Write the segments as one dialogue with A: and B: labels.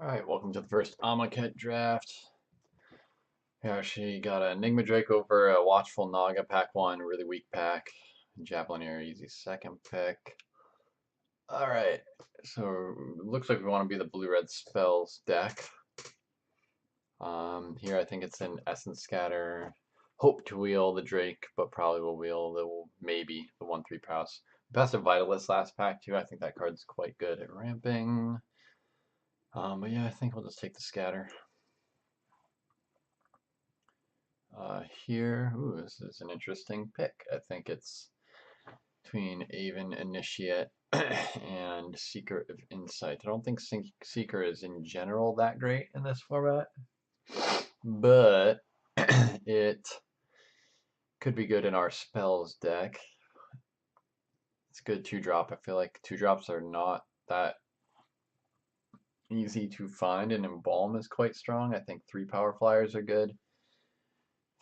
A: Alright, welcome to the first AMK Draft. Here actually got a Enigma Draco for a Watchful Naga, pack 1, really weak pack. Javelinier, easy second pick. Alright, so looks like we want to be the blue-red spells deck. Here I think it's an Essence Scatter. Hope to wheel the Drake, but probably will wheel maybe the 1/3 Prowess. Passed a Vitalist last pack too. I think that card's quite good at ramping. But yeah, I think we'll just take the scatter. Here, ooh, this is an interesting pick. I think it's between Aven Initiate and Seeker of Insight. I don't think Seeker is in general that great in this format, but it could be good in our spells deck. It's good 2-drop. I feel like 2-drops are not that easy to find, and Embalm is quite strong. I think 3 Power Flyers are good.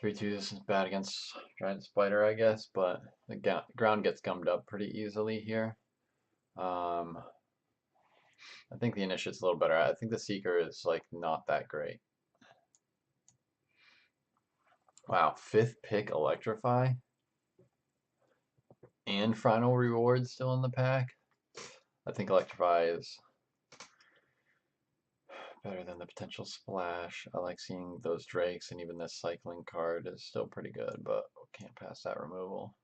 A: 3/2s is bad against Giant Spider, I guess, but the ground gets gummed up pretty easily here. I think the Initiate's a little better. I think the Seeker is like not that great. Wow, 5th pick Electrify and Final Reward still in the pack. I think Electrify is better than the potential Splash. I like seeing those Drakes, and even this Cycling card is still pretty good, but can't pass that removal.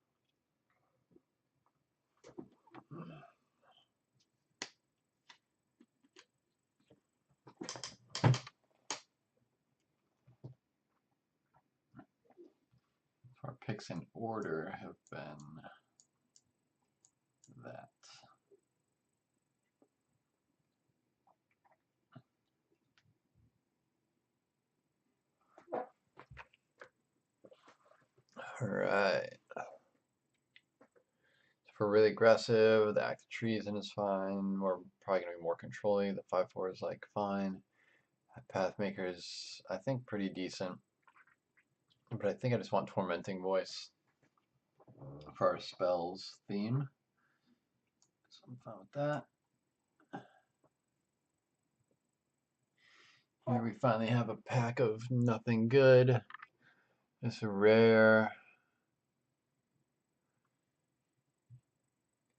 A: Our picks in order have been that. Alright. For really aggressive, the Act of Treason is fine. We're probably going to be more controlling. The 5/4 is like fine. Pathmaker is, I think, pretty decent. But I think I just want Tormenting Voice for our spells theme. So I'm fine with that. Here we finally have a pack of nothing good. It's a rare.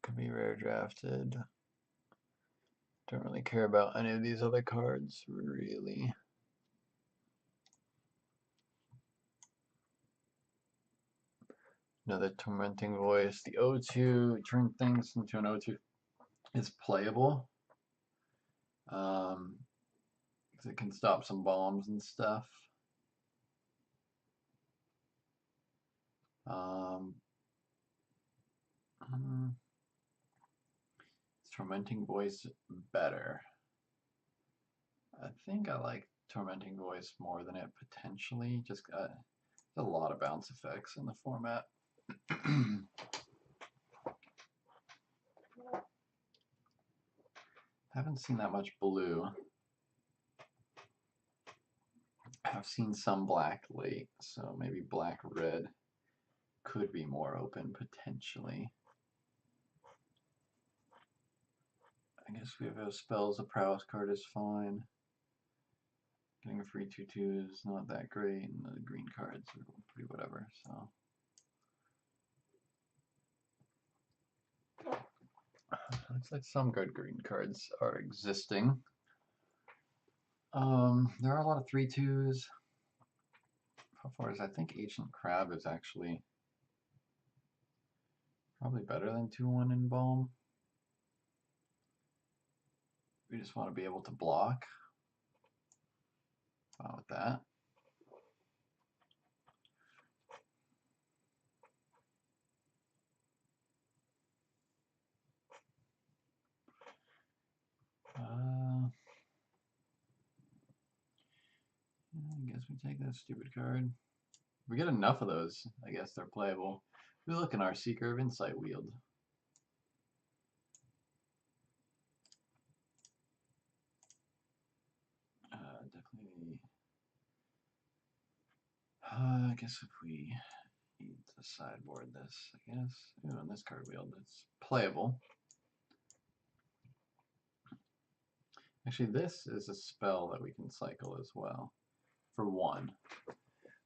A: Could be rare drafted. Don't really care about any of these other cards, really. Another Tormenting Voice. The O2, turn things into an O2 is playable. It can stop some bombs and stuff. Is Tormenting Voice better? I think I like Tormenting Voice more than it potentially. Just got a lot of bounce effects in the format. Haven't seen that much blue. I've seen some black late, so maybe black-red could be more open potentially. I guess we have spells. A prowess card is fine. Getting a free 2/2 is not that great, and the green cards are pretty whatever. So looks like some good green cards are existing. There are a lot of 3/2s. How far is I think Ancient Crab is actually probably better than 2/1 Embalm. We just want to be able to block. Fine with that. I guess we take that stupid card. If we get enough of those, I guess they're playable. We look in our Seeker of Insight wield. Definitely. I guess if we need to sideboard this, I guess. Ooh, on this card wheel, it's playable. Actually, this is a spell that we can cycle as well. For 1.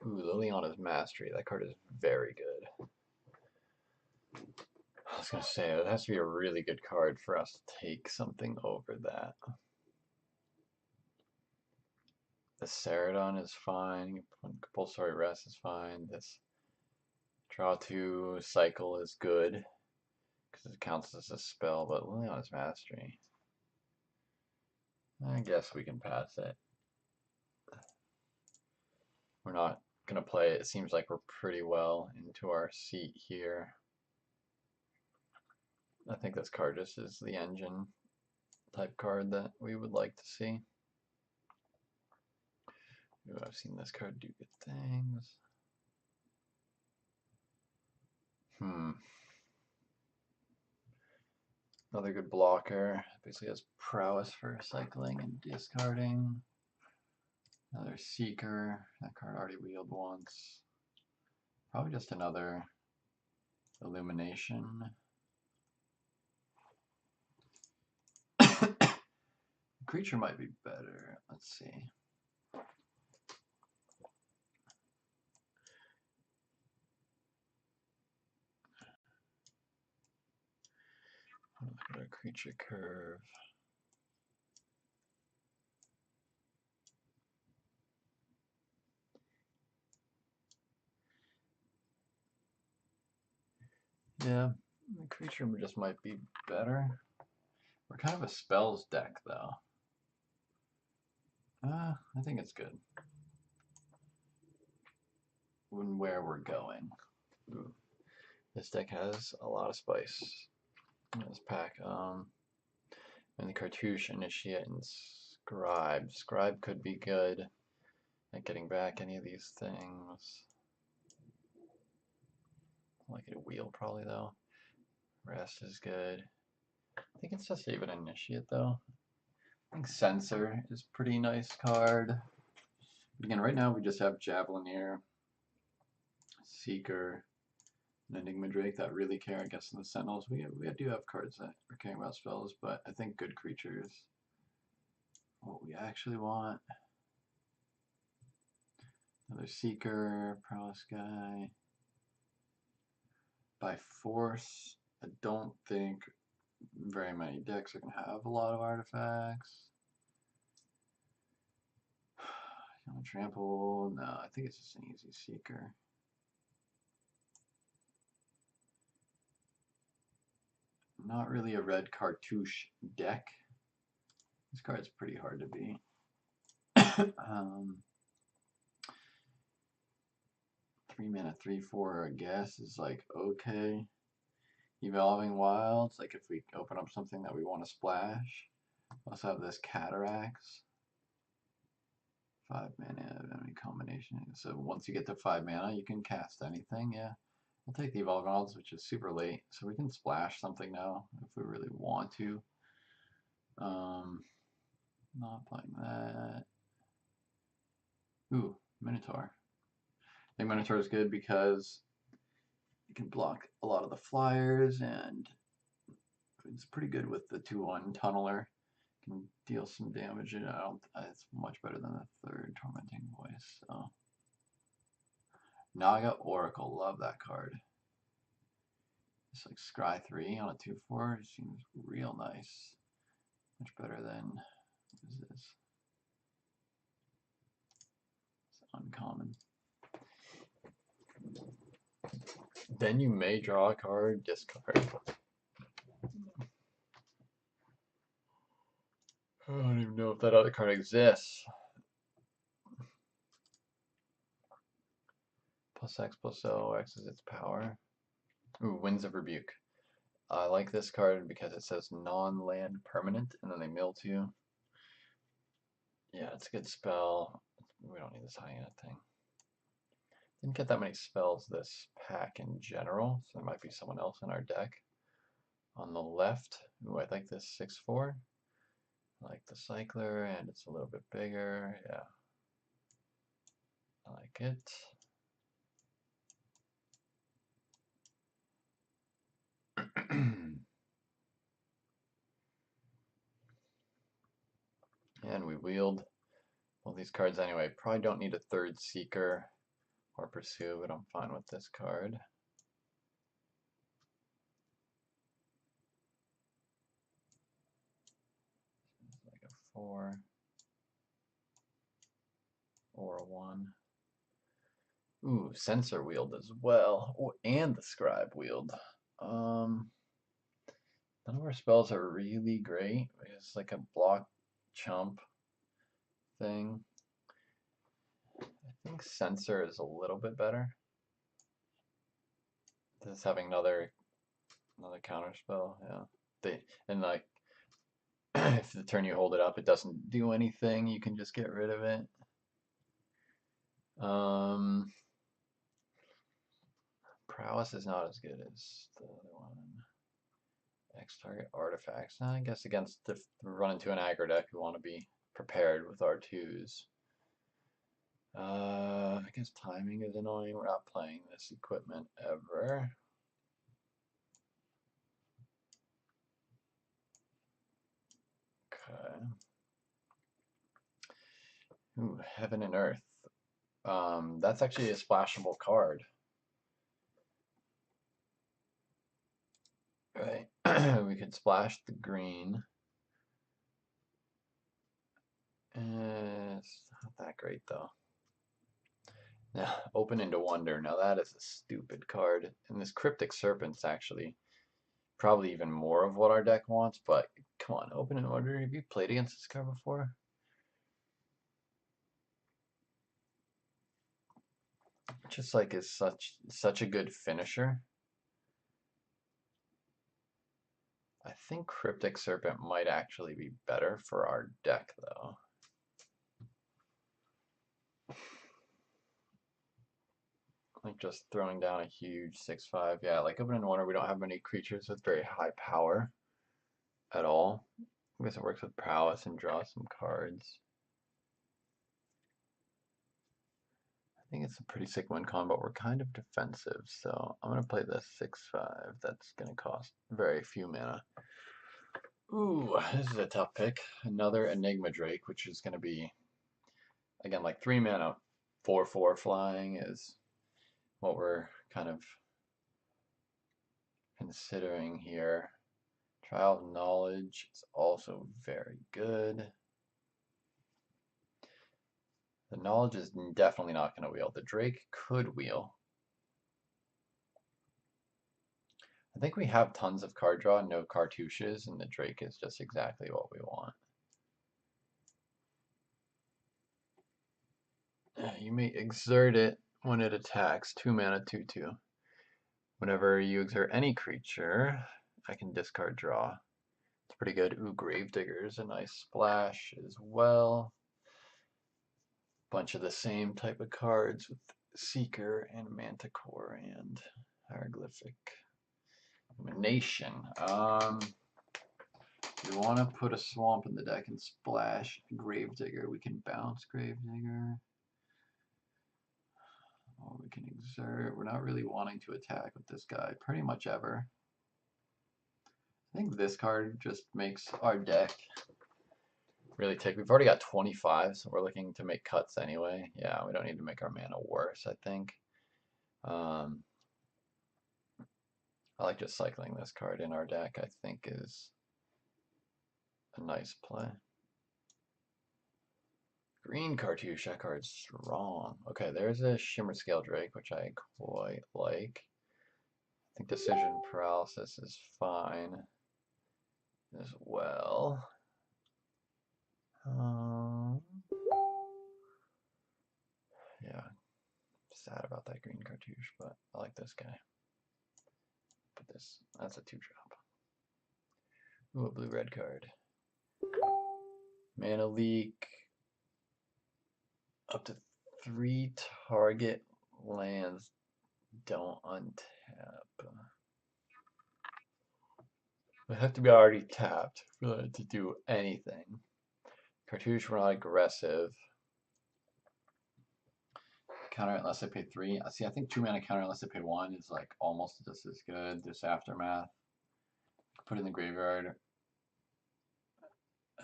A: Ooh, Liliana's Mastery. That card is very good. I was going to say, it has to be a really good card for us to take something over that. The Ceradon is fine. Compulsory Rest is fine. This Draw 2 cycle is good because it counts as a spell, but Liliana's Mastery, I guess we can pass it. We're not going to play it. It seems like we're pretty well into our seat here. I think this card just is the engine type card that we would like to see. Ooh, I've seen this card do good things. Another good blocker. Basically has prowess for cycling and discarding. Another Seeker. That card already wheeled once. Probably just another Illumination. Creature might be better. Let's see. Look at our creature curve. Yeah, the creature just might be better. We're kind of a spells deck, though. I think it's good. Where we're going. Ooh. This deck has a lot of spice in this pack. And the Cartouche, Initiate, and Scribe. Scribe could be good at getting back any of these things. I like it a wheel probably though. Rest is good. I think it's just even Initiate though. I think Censor is a pretty nice card. Again, right now we just have Javelineer, Seeker, and Enigma Drake that really care, I guess, in the Sentinels. We do have cards that are caring about spells, but I think good creatures what we actually want. Another Seeker, Prowess guy. By force, I don't think very many decks are going to have a lot of artifacts. Trample, no, I think it's just an easy Seeker. Not really a red Cartouche deck. This card's pretty hard to beat. 3-mana, 3/4, I guess, is like okay. Evolving Wilds, like if we open up something that we want to splash. Also have this Cataracts. 5 mana, any combination. So once you get to 5 mana, you can cast anything, yeah. We'll take the Evolving Wilds, which is super late, so we can splash something now if we really want to. Not playing that. Ooh, Minotaur. I think Minotaur is good because you can block a lot of the flyers, and it's pretty good with the 2/1 Tunneler. Can deal some damage, and it's much better than the 3rd Tormenting Voice. So Naga Oracle, love that card. It's like Scry 3 on a 2/4. It seems real nice. Much better than what is this? It's uncommon. Then you may draw a card, discard. I don't even know if that other card exists. +X+O, X is its power. Ooh, Winds of Rebuke. I like this card because it says non-land permanent, and then they mill to you. Yeah, it's a good spell. We don't need this high-end thing. Didn't get that many spells this pack in general, so there might be someone else in our deck. On the left, ooh, I like this 6/4. I like the Cycler, and it's a little bit bigger. Yeah, I like it. And we wield all these cards anyway. Probably don't need a third Seeker or Pursue, but I'm fine with this card. Like a 4 or a 1. Ooh, Sensor Wield as well. Oh, and the Scribe Wield. None of our spells are really great. It's like a block chump thing. I think Sensor is a little bit better. This is having another counter spell, yeah. And like if the turn you hold it up it doesn't do anything, you can just get rid of it. Prowess is not as good as the other one. X target artifacts. I guess against if we run into an aggro deck, we want to be prepared with our 2s. I guess timing is annoying. We're not playing this equipment ever. Okay. Ooh, Heaven and Earth. That's actually a splashable card. Right. We could splash the green. It's not that great though. Now, Open into Wonder. Now that is a stupid card. And this Cryptic Serpent's actually probably even more of what our deck wants, but come on, Open into Wonder. Have you played against this card before? Just like is such a good finisher. I think Cryptic Serpent might actually be better for our deck though. Like just throwing down a huge 6/5. Yeah, like Open into Wonder, we don't have many creatures with very high power at all. I guess it works with Prowess and draw some cards. I think it's a pretty sick win con, but we're kind of defensive, so I'm going to play this 6/5. That's going to cost very few mana. Ooh, this is a tough pick. Another Enigma Drake, which is going to be, again, like 3 mana, 4/4 flying is what we're kind of considering here. Trial of Knowledge is also very good. The Knowledge is definitely not going to wheel. The Drake could wheel. I think we have tons of card draw, no cartouches, and the Drake is just exactly what we want. You may exert it when it attacks. 2 mana, 2/2. Whenever you exert any creature, I can discard draw. It's pretty good. Ooh, Gravedigger's a nice splash as well. Bunch of the same type of cards with Seeker and Manticore and Hieroglyphic. Nation. We want to put a swamp in the deck and splash Gravedigger. We can bounce Gravedigger. Or we can exert. We're not really wanting to attack with this guy pretty much ever. I think this card just makes our deck really tick. We've already got 25, so we're looking to make cuts anyway. Yeah, we don't need to make our mana worse, I think. I like just cycling this card in our deck, I think is a nice play. Green cartouche, that card's strong. Okay, there's a Shimmer Scale Drake, which I quite like. I think Decision Paralysis is fine as well. Yeah, sad about that green cartouche, but I like this guy. Put this, that's a 2-drop. Ooh, a blue-red card. Mana Leak. Up to 3 target lands don't untap. They have to be already tapped for it to do anything. Cartouche, we're not aggressive. Counter it unless I pay 3. See, I think 2 mana counter unless I pay 1 is like almost just as good. This Aftermath. Put it in the graveyard.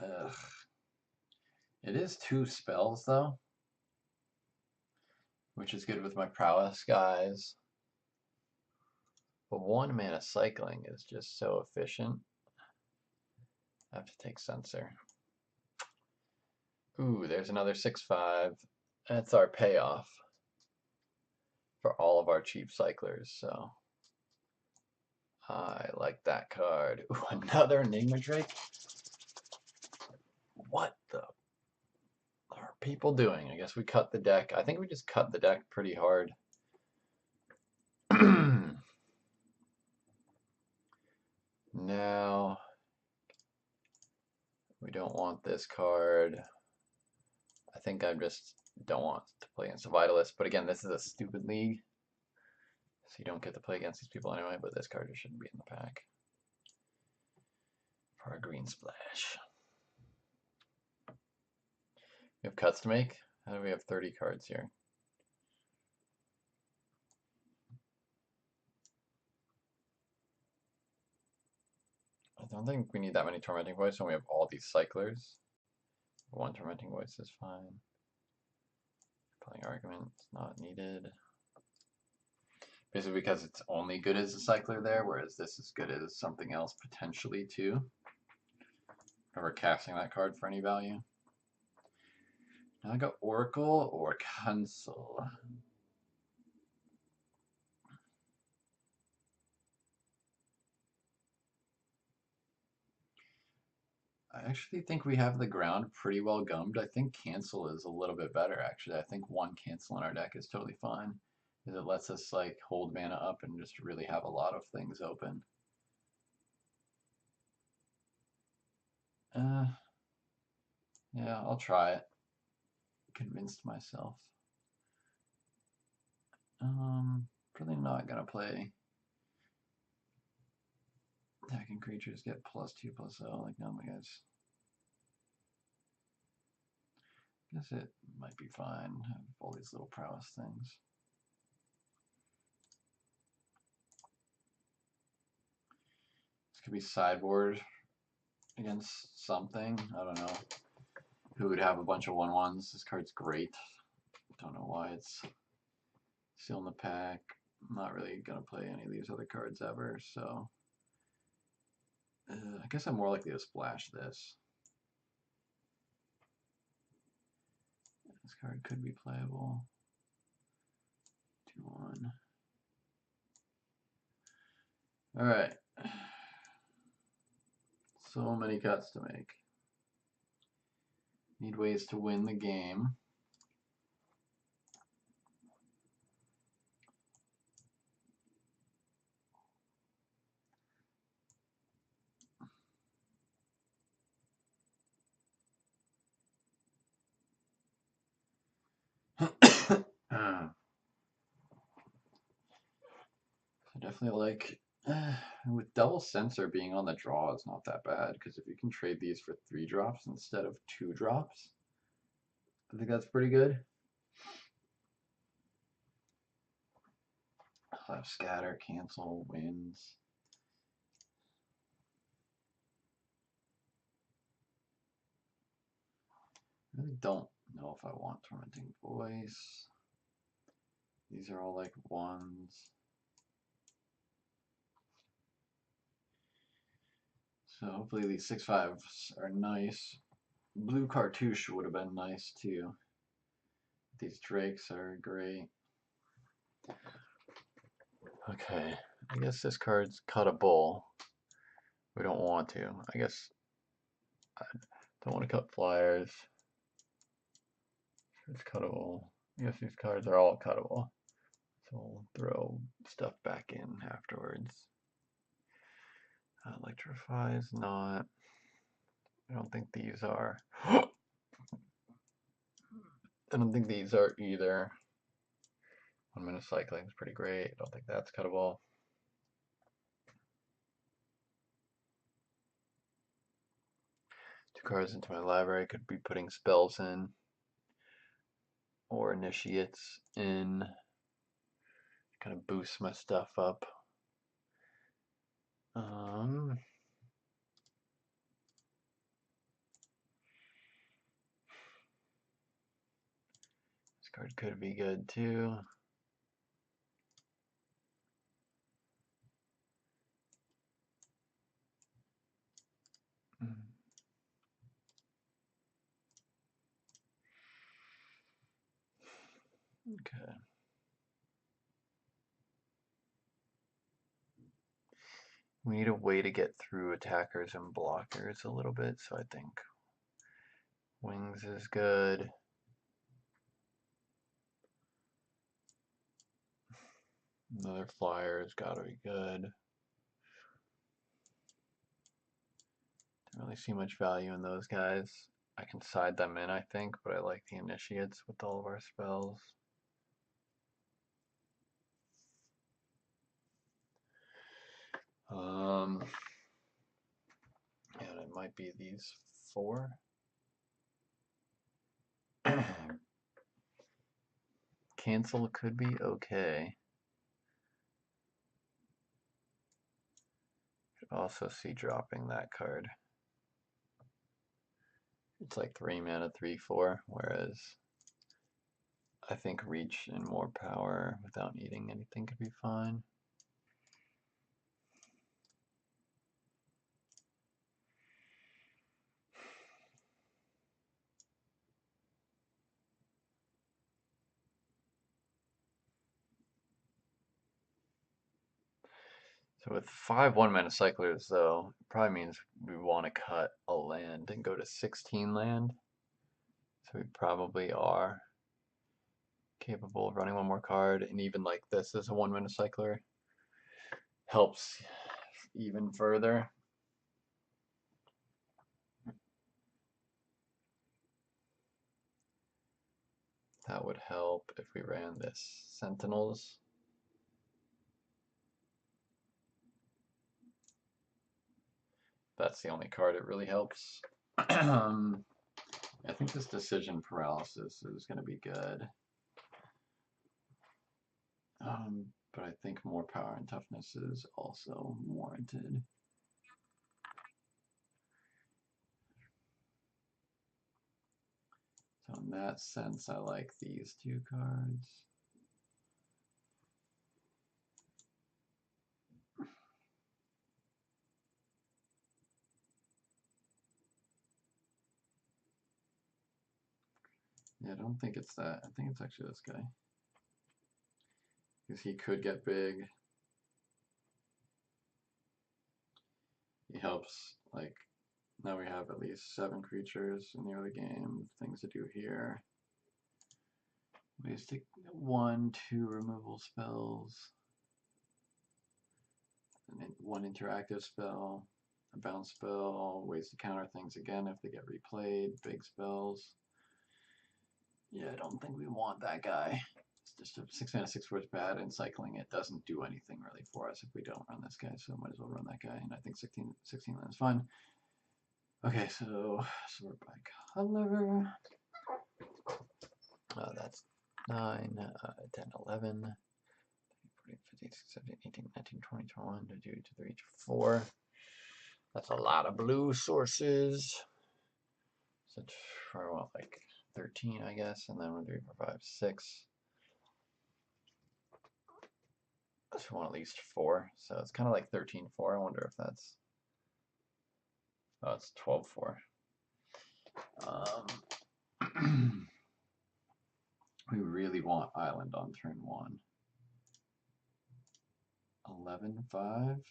A: Ugh. It is 2 spells though, which is good with my prowess guys. But 1 mana cycling is just so efficient. I have to take Censor. Ooh, there's another 6/5. That's our payoff for all of our cheap cyclers, so I like that card. Ooh, another Enigma Drake? What the are people doing? I guess we cut the deck. I think we just cut the deck pretty hard. Now, we don't want this card. I think I just don't want to play against a Vitalist. But again, this is a stupid league. So you don't get to play against these people anyway, but this card just shouldn't be in the pack. For a green splash. We have cuts to make. How do we have 30 cards here? I don't think we need that many Tormenting Voice when we have all these cyclers. 1 Tormenting Voice is fine. Playing Argument is not needed. Basically because it's only good as a cycler there, whereas this is good as something else potentially too. Or casting that card for any value. Now I got Oracle or Cancel. I actually think we have the ground pretty well gummed. I think Cancel is a little bit better actually. I think 1 Cancel in our deck is totally fine. Because it lets us like hold mana up and just really have a lot of things open. Yeah, I'll try it. Convinced myself. Probably not gonna play. Attacking creatures get +2/+0 like normal guys. Guess it might be fine. Have all these little prowess things. This could be sideboard against something. I don't know. Who would have a bunch of 1/1s? This card's great. Don't know why it's still in the pack. I'm not really gonna play any of these other cards ever, so I guess I'm more likely to splash this. This card could be playable. 2/1. Alright. So many cuts to make. Need ways to win the game. I definitely like with double Censor being on the draw is not that bad because if you can trade these for 3 drops instead of 2 drops, I think that's pretty good. I'll have Scatter, Cancel, Wins. I really don't know if I want Tormenting Voice. These are all like 1s. So hopefully these 6/5s are nice. Blue Cartouche would have been nice too. These Drakes are great. Okay, I guess this card's cuttable. We don't want to. I guess I don't want to cut flyers. It's cuttable. I guess these cards are all cuttable. So we'll throw stuff back in afterwards. Electrify is not. I don't think these are. I don't think these are either. 1 minute cycling is pretty great. I don't think that's cuttable. Two cards into my library. Could be putting spells in or initiates in. Kind of boost my stuff up. card could be good too. Okay. We need a way to get through attackers and blockers a little bit, so I think wings is good. Another flyer's gotta be good. Don't really see much value in those guys. I can side them in, I think, but I like the initiates with all of our spells. And it might be these 4. Cancel could be okay. Could also see dropping that card. It's like 3 mana, 3/4, whereas I think reach and more power without needing anything could be fine. So with 5 1-mana cyclers, though, it probably means we want to cut a land and go to 16 land. So we probably are capable of running one more card, and even like this as a 1-mana cycler helps even further. That would help if we ran this Sentinels. That's the only card it really helps. I think this decision paralysis is going to be good. But I think more power and toughness is also warranted. So in that sense, I like these 2 cards. Yeah, I don't think it's that. I think it's actually this guy. Because he could get big. He helps, like, now we have at least 7 creatures in the early game. Things to do here. Ways to 1, 2 removal spells. And 1 interactive spell. A bounce spell. Ways to counter things again if they get replayed. Big spells. Yeah, I don't think we want that guy. It's just a 6 mana 6/4 is bad, and cycling it doesn't do anything really for us if we don't run this guy, so might as well run that guy, and I think 16 land is fine. Okay, so sort by color. That's 9, 10, 11, 14, 15, 16, 17, 18, 19, 20, 21, 22, 23, 24. That's a lot of blue sources. So I want like 13, I guess, and then 1, 2, 3, 4, 5, 6. So we want at least 4, so it's kind of like 13/4. I wonder if that's, oh, it's 12/4. We really want island on turn 1. 11/5.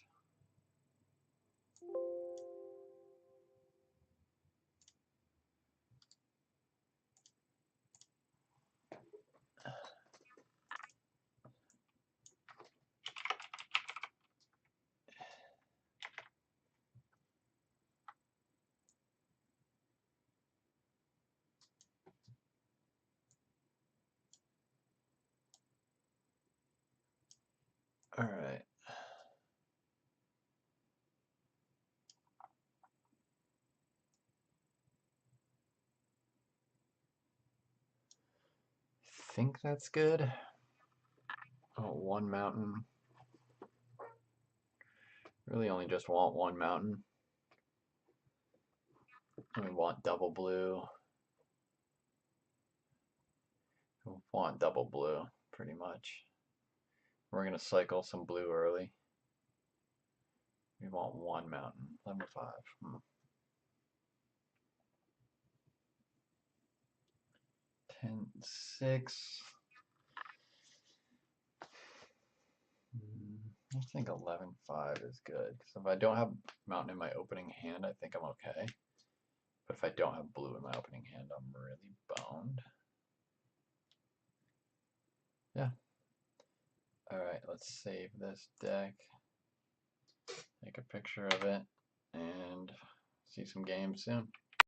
A: All right. Think that's good. Oh, 1 mountain. Really only just want 1 mountain. And we want double blue. want double blue, pretty much. We're going to cycle some blue early. We want one mountain, 11-5. 10-6. I think 11-5 is good, because if I don't have mountain in my opening hand, I think I'm okay. But if I don't have blue in my opening hand, I'm really boned. Yeah. Alright, let's save this deck, take a picture of it, and see some games soon.